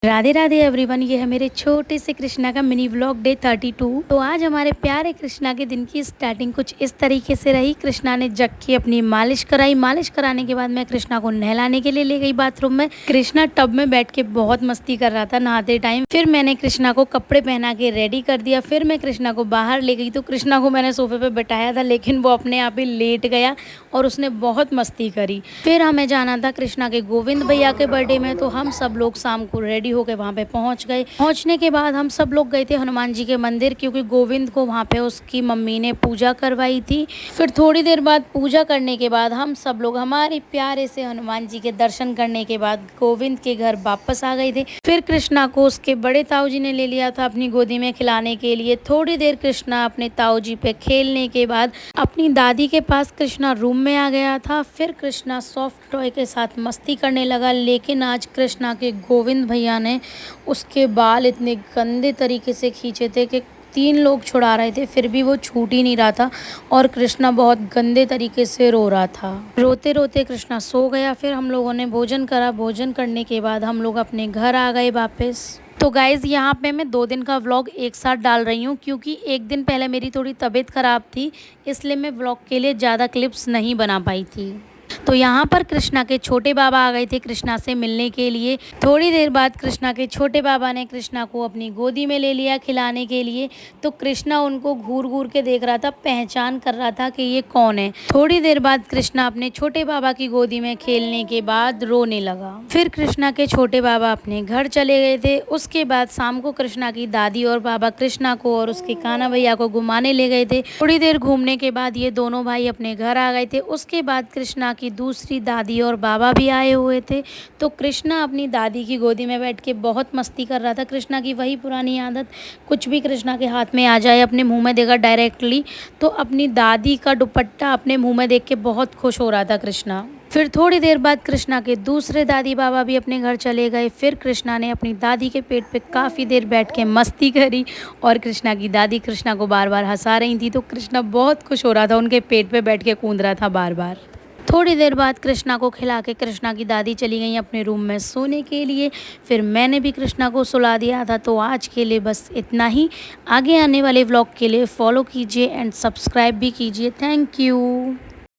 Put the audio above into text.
Radhe Radhe everyone, ये है मेरे छोटे से कृष्णा का मिनी व्लॉग डे 32। तो आज हमारे प्यारे कृष्णा के दिन की स्टार्टिंग कुछ इस तरीके से रही। कृष्णा ने जग की अपनी मालिश कराई। मालिश कराने के बाद मैं कृष्णा को नहलाने के लिए ले गई बाथरूम में। कृष्णा टब में बैठ के बहुत मस्ती कर रहा था नहाते टाइम। फिर मैंने कृष्णा को कपड़े पहना के रेडी कर दिया। फिर मैं कृष्णा को बाहर ले गई तो कृष्णा को मैंने सोफे पे बैठाया था, लेकिन वो अपने आप ही लेट गया और उसने बहुत मस्ती करी। फिर हमें जाना था कृष्णा के गोविंद भैया के बर्थडे में, तो हम सब लोग शाम को रेडी होकर वहाँ पे पहुँच गए। पहुँचने के बाद हम सब लोग गए थे हनुमान जी के मंदिर, क्योंकि गोविंद को वहाँ पे उसकी मम्मी ने पूजा करवाई थी। फिर थोड़ी देर बाद पूजा करने के बाद हम सब लोग हमारे प्यारे से हनुमान जी के दर्शन करने के बाद गोविंद के घर वापस आ गए थे। फिर कृष्णा को उसके बड़े ताऊ जी ने ले लिया था अपनी गोदी में खिलाने के लिए। थोड़ी देर कृष्णा अपने ताऊ जी पे खेलने के बाद अपनी दादी के पास कृष्णा रूम में आ गया था। फिर कृष्णा सॉफ्ट टॉय के साथ मस्ती करने लगा, लेकिन आज कृष्णा के गोविंद भैया ने उसके बाल इतने गंदे तरीके से खींचे थे कि 3 लोग छुड़ा रहे थे, फिर भी वो छूट ही नहीं रहा था और कृष्णा बहुत गंदे तरीके से रो रहा था। रोते रोते कृष्णा सो गया। फिर हम लोगों ने भोजन करा। भोजन करने के बाद हम लोग अपने घर आ गए वापस। तो गाइज़, यहाँ पे मैं 2 दिन का व्लॉग एक साथ डाल रही हूँ, क्योंकि एक दिन पहले मेरी थोड़ी तबीयत ख़राब थी, इसलिए मैं व्लॉग के लिए ज़्यादा क्लिप्स नहीं बना पाई थी। तो यहाँ पर कृष्णा के छोटे बाबा आ गए थे कृष्णा से मिलने के लिए। थोड़ी देर बाद कृष्णा के छोटे बाबा ने कृष्णा को अपनी गोदी में ले लिया खिलाने के लिए। तो कृष्णा उनको घूर घूर के देख रहा था, पहचान कर रहा था कि ये कौन है। थोड़ी देर बाद कृष्णा अपने छोटे बाबा की गोदी में खेलने के बाद रोने लगा। फिर कृष्णा के छोटे बाबा अपने घर चले गए थे। उसके बाद शाम को कृष्णा की दादी और बाबा कृष्णा को और उसके कान्हा भैया को घुमाने ले गए थे। थोड़ी देर घूमने के बाद ये दोनों भाई अपने घर आ गए थे। उसके बाद कृष्णा की दूसरी दादी और बाबा भी आए हुए थे। तो कृष्णा अपनी दादी की गोदी में बैठ के बहुत मस्ती कर रहा था। कृष्णा की वही पुरानी आदत, कुछ भी कृष्णा के हाथ में आ जाए अपने मुंह में देगा डायरेक्टली। तो अपनी दादी का दुपट्टा अपने मुंह में देख के बहुत खुश हो रहा था कृष्णा। फिर थोड़ी देर बाद कृष्णा के दूसरे दादी बाबा भी अपने घर चले गए। फिर कृष्णा ने अपनी दादी के पेट पे काफ़ी देर बैठ के मस्ती करी और कृष्णा की दादी कृष्णा को बार बार हंसा रही थी। तो कृष्णा बहुत खुश हो रहा था, उनके पेट पे बैठ के कूद रहा था बार बार। थोड़ी देर बाद कृष्णा को खिला के कृष्णा की दादी चली गई अपने रूम में सोने के लिए। फिर मैंने भी कृष्णा को सुला दिया था। तो आज के लिए बस इतना ही। आगे आने वाले व्लॉग के लिए फॉलो कीजिए एंड सब्सक्राइब भी कीजिए। Thank you.